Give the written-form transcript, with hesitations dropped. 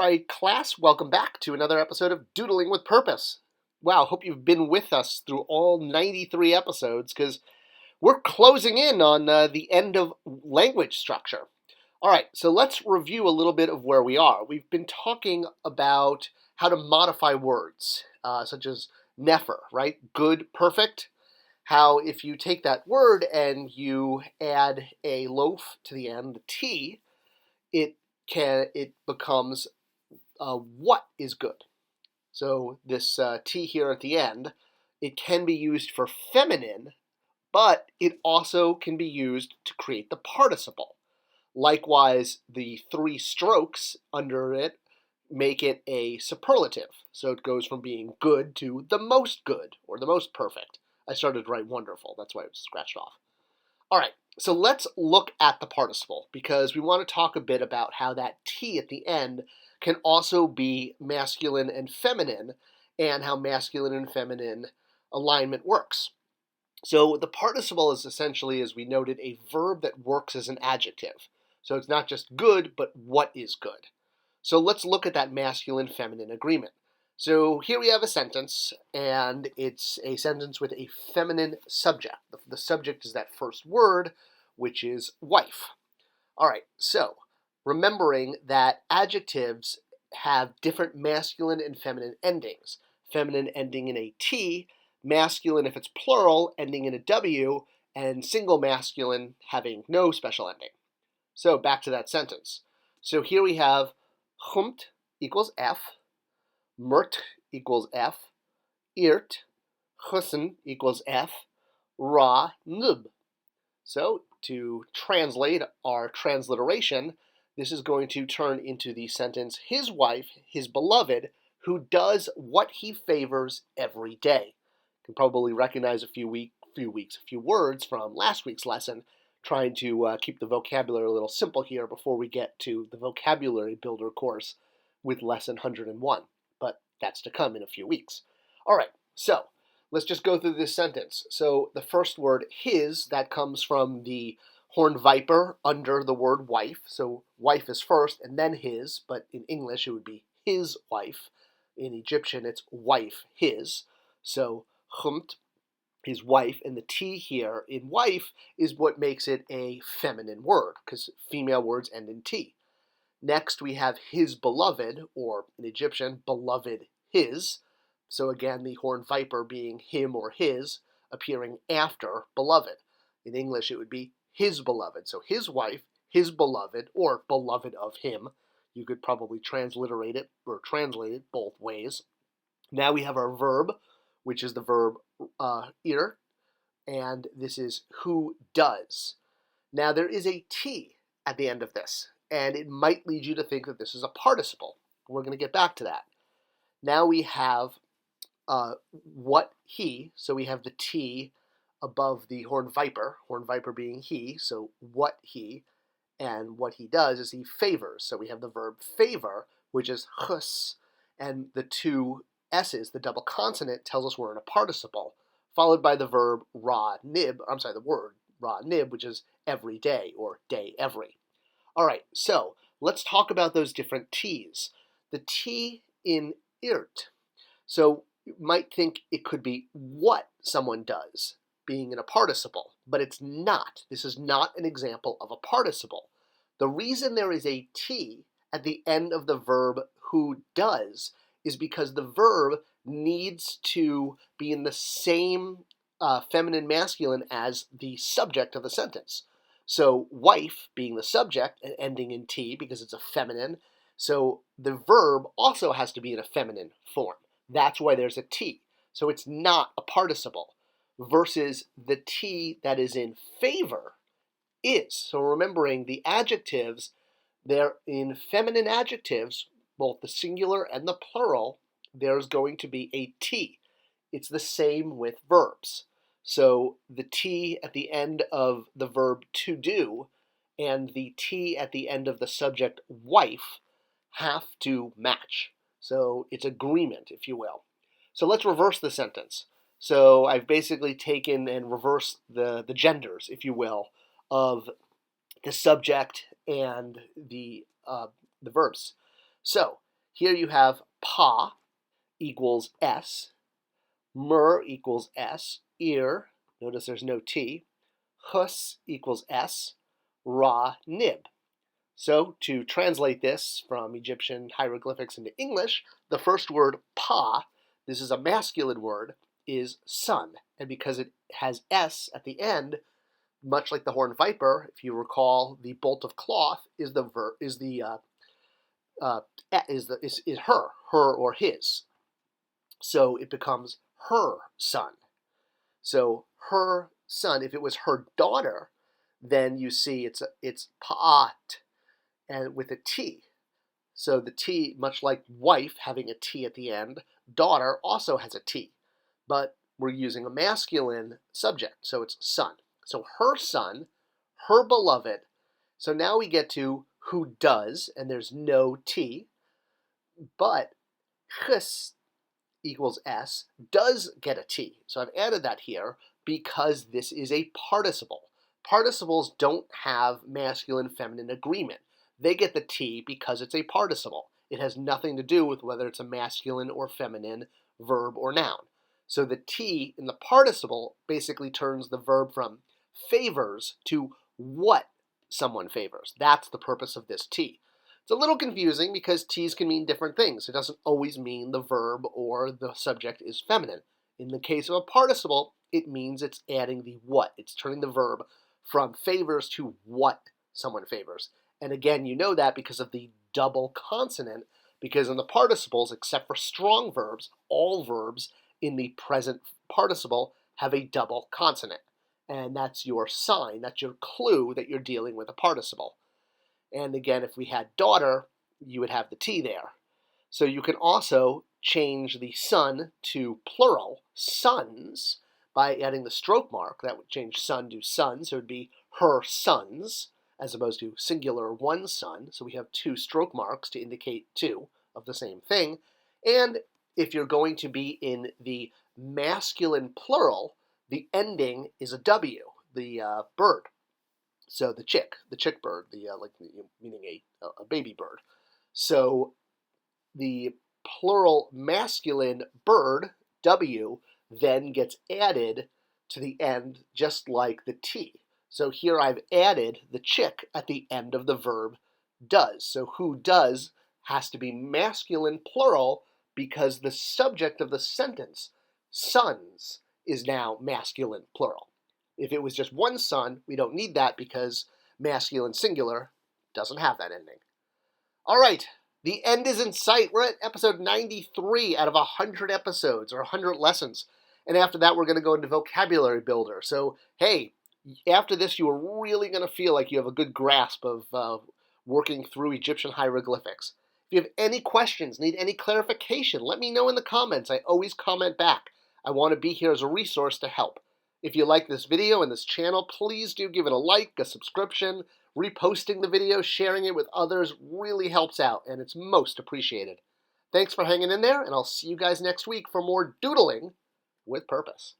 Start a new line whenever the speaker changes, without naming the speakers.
right, class, welcome back to another episode of Doodling with Purpose. Wow, hope you've been with us through all 93 episodes because we're closing in on the end of language structure. All right, so let's review a little bit of where we are. We've been talking about how to modify words, such as nefer, right? Good, perfect. How if you take that word and you add a loaf to the end, the T, it becomes what is good. So this T here at the end, it can be used for feminine, but it also can be used to create the participle. Likewise, the three strokes under it make it a superlative. So it goes from being good to the most good or the most perfect. I started to write wonderful. That's why it was scratched off. All right, so let's look at the participle because we want to talk a bit about how that T at the end can also be masculine and feminine and how masculine and feminine alignment works. So the participle is essentially, as we noted, a verb that works as an adjective. So it's not just good, but what is good. So let's look at that masculine-feminine agreement. So here we have a sentence, and it's a sentence with a feminine subject. The subject is that first word, which is wife. All right, so remembering that adjectives have different masculine and feminine endings. Feminine ending in a T, masculine if it's plural, ending in a W, and single masculine having no special ending. So back to that sentence. So here we have Chumt equals F, Mert equals F, Irt, Chussen equals F, Ra, Nub. So to translate our transliteration, this is going to turn into the sentence, his wife, his beloved, who does what he favors every day. You can probably recognize a few words from last week's lesson, trying to keep the vocabulary a little simple here before we get to the vocabulary builder course with lesson 101. But that's to come in a few weeks. All right, so let's just go through this sentence. So the first word, his, that comes from the horned viper under the word wife. So wife is first and then his, but in English it would be his wife. In Egyptian it's wife, his. So chumt, his wife, and the T here in wife is what makes it a feminine word because female words end in T. Next we have his beloved, or in Egyptian, beloved his. So again, the horned viper being him or his, appearing after beloved. In English, it would be his beloved. So his wife, his beloved, or beloved of him. You could probably transliterate it or translate it both ways. Now we have our verb, which is the verb ir, and this is who does. Now there is a T at the end of this, and it might lead you to think that this is a participle. We're going to get back to that. Now we have what he, so we have the T above the horned viper being he, so what he, and what he does is he favors. So we have the verb favor, which is chus, and the two S's, the double consonant, tells us we're in a participle, followed by the verb the word ra nib, which is every day, or day every. All right, so let's talk about those different T's. The T in irt. So you might think it could be what someone does, being in a participle, but it's not. This is not an example of a participle. The reason there is a T at the end of the verb who does is because the verb needs to be in the same feminine masculine as the subject of the sentence. So wife being the subject and ending in T because it's a feminine, so the verb also has to be in a feminine form. That's why there's a T. So it's not a participle versus the T that is in favor is. So remembering the adjectives, they're in feminine adjectives, both the singular and the plural, there's going to be a T. It's the same with verbs. So the T at the end of the verb to do and the T at the end of the subject wife have to match. So it's agreement, if you will. So let's reverse the sentence. So I've basically taken and reversed the genders, if you will, of the subject and the verbs. So Here you have pa equals S, mer equals S, ear, notice there's no T, hus equals S, ra nib. So to translate this from Egyptian hieroglyphics into English, the first word pa, this is a masculine word, is sun. And because it has S at the end, much like the horned viper, if you recall, the bolt of cloth is her or his. So it becomes her son. So her son, if it was her daughter, then you see it's pa'at, and with a T. So the T, much like wife having a T at the end, daughter also has a T. But we're using a masculine subject, so it's son. So her son, her beloved. So now we get to who does, and there's no T. But chis equals S does get a T. So I've added that here because this is a participle. Participles don't have masculine-feminine agreement. They get the T because it's a participle. It has nothing to do with whether it's a masculine or feminine verb or noun. So the T in the participle basically turns the verb from favors to what someone favors. That's the purpose of this T. It's a little confusing because T's can mean different things. It doesn't always mean the verb or the subject is feminine. In the case of a participle, it means it's adding the what. It's turning the verb from favors to what someone favors. And again, you know that because of the double consonant, because in the participles, except for strong verbs, all verbs in the present participle have a double consonant. And that's your sign, that's your clue that you're dealing with a participle. And again, if we had daughter, you would have the T there. So you can also change the son to plural, sons, by adding the stroke mark. That would change son to son, so it would be her sons, as opposed to singular one son. So we have two stroke marks to indicate two of the same thing. And if you're going to be in the masculine plural, the ending is a W, the bird. So the chick bird, meaning a baby bird. So the plural masculine bird, W, then gets added to the end just like the T. So here I've added the chick at the end of the verb does. So who does has to be masculine plural because the subject of the sentence, sons, is now masculine plural. If it was just one son, we don't need that because masculine singular doesn't have that ending. All right, the end is in sight. We're at episode 93 out of 100 episodes or 100 lessons. And after that, we're going to go into vocabulary builder. So, hey, after this, you are really going to feel like you have a good grasp of working through Egyptian hieroglyphics. If you have any questions, need any clarification, let me know in the comments. I always comment back. I want to be here as a resource to help. If you like this video and this channel, please do give it a like, a subscription. Reposting the video, sharing it with others really helps out, and it's most appreciated. Thanks for hanging in there, and I'll see you guys next week for more doodling with purpose.